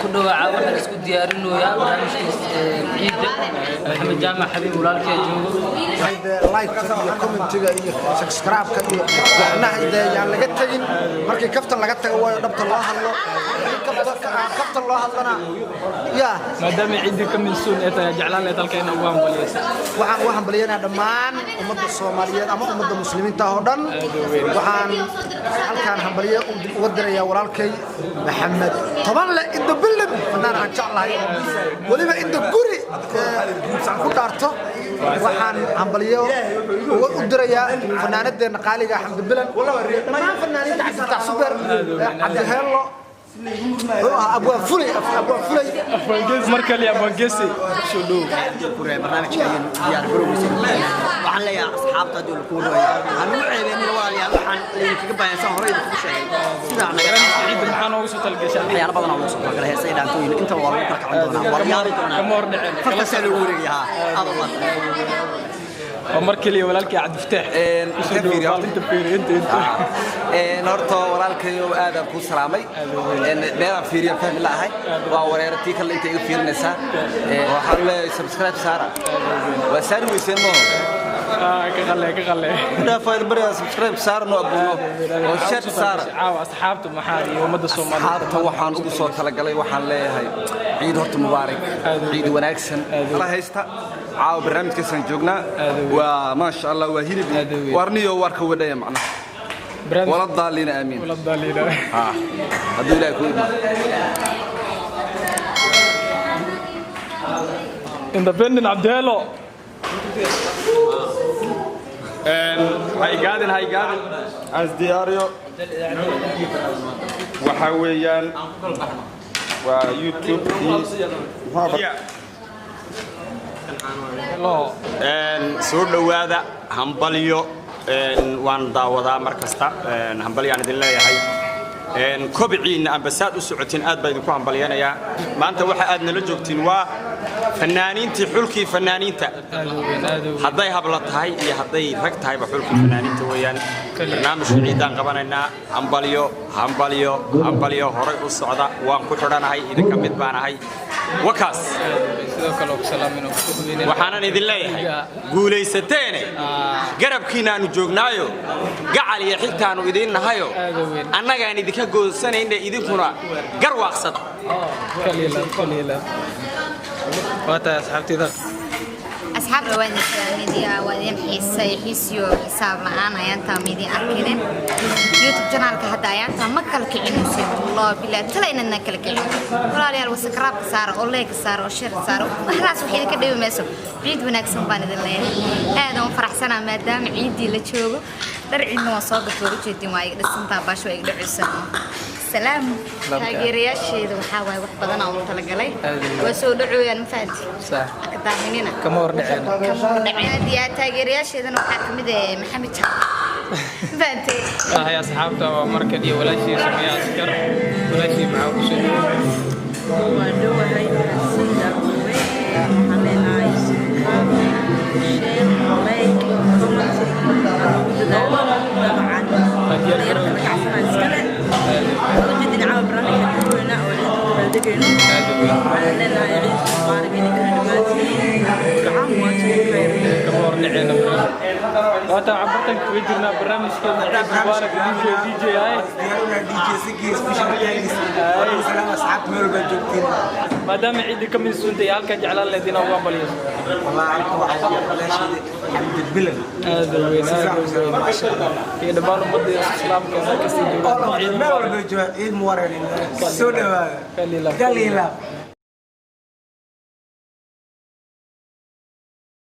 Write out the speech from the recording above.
كله عاون اسكو ديارينو يا برنامج عيد محمد جامع حبيب ولالك جوجو لايك كومنتيga iyo subscribe-ka iyo waxna idayaan laga tagin markii kaftan laga tago way dhabta loo hadlo kaftan loo hadlana ya maadaama ciidi ka minsuun ee jeclaan ee dalkeena ugu hambaliyay waxaan hambaliyana dhammaan ummadda Soomaaliyeed ama ummadda muslimiinta oo dhan waxaan halkaan hambaliyo ugu diraya walaalkay maxamed toban la inta bilad fadlan aan jeclahay waliba inta guri ku dhaarto waxaan hambaliyo ugu diraya fanaanadeena qaaliga xamdi bilan dhammaan fanaaniinta cabdi super cabdi heello أبو فلي مركل يا أبو جيسي شو دو برنامج كاين ديال بروموس waxaan leeyahay asxaabta dul ku rooyay aan u ceebeen walaalayaal waxaan idinkaga baahansan horay idinku sheegay sida anaga ciid maxaan ugu soo talgashay waxyaalo badan oo soo galay heesay dhaantooyin inta waa lagu kala kacon doonaa waryaari doonaa kama hor dhicin farta soo wareegayaa adoo ومركلي ولالك عبد الفتاح horta walaalkayo aad aan ku salaamay meelaan fiiriyo fahmi laahay waa wareertii kale inta iga fiirinaysa waxaan leeyahay subscribe saara waa saari weyseen mo ka qalle dhaafay bari subscribe saara no abuno oo share saara asxaabtu maxaa iyo ummadda Soomaaliyeed asxaabta waxaan ugu soo talagalay waxaan leeyahay ciid horta mubaarak ciid wanaagsan la haysta caaw barnaamijkiisan joognaa waa ma sha Allah waa hilib warniyo warka wadaya macna ولا الضالين امين ولا الضالين هذو لا يكون independent Abdelo هاي قادن as diario waxa weeyaan waa YouTube soo dhawaada hambaliyo waan daawadaa markasta hambaliyaan idin leeyahay kobciina ambasaad u socotiin aad baa idinku hambaliyanayaa maanta waxa aad nala joogtiin waa fanaaniintii xulkii fanaaniinta hadday habla tahay iyo hadday rag tahayba xulkii fanaaniinta weeyaan barnaamijka ciidaan qabanaynaa hambaliyo horay u socda waan ku xidhanahay idinka mid baanahay wakaas waxaanan idin leeyahay guulaysateene garabkiina aanu joognaayo gacal iyo xigtaanu idiin nahayo annagaan idinka goodsanayna idinkuna garwaaqsad waata asxaabtida أصحاب رواد ميديا وادين حيسيو حساب معانا ينتا ميديا أركينين يوتيوب جنال كهدا ينتا مكال كعين سيد الله بلا تلاين النكال كعين ولا لي الوسكراب كسار أو ليك كسار أو شير كسار وحلاس وحيد كده بمسو عيد ونكسم بان الله هذا فرح سنة ما دام عيدي لتشوفه درعينا وصادق وجدي ما يقدر سنتا باش ويقدر عسنا سلام تاجرياش إذا وحاول وحبنا أو تلاقي وسود عيون فانتي صح كتاهنينا كم ورنعنا دي تاجرياش إذا نحكم ده محمد فانتي هاي أصحابته ومركدي ولا شيء سمية أسكر ولا شيء معه وسود ودوا هاي السيدة علينا شير لايك وجدنا عاو برامج كلنا ولدنا ولنا يعيش مبارك وأنت عبرتك ويجينا برنامج كذا مبارك دي جي هاي سلام أصحاب ميرو بجوكين ما دام عيد كم من سنة يالك جعل الذين هو بليس والله عنكم واحد ولا شيء حمد البلد هذا وين في دبان بدي الإسلام كذا كسيد عيد ميرو بجوا عيد مورين سودا قليلا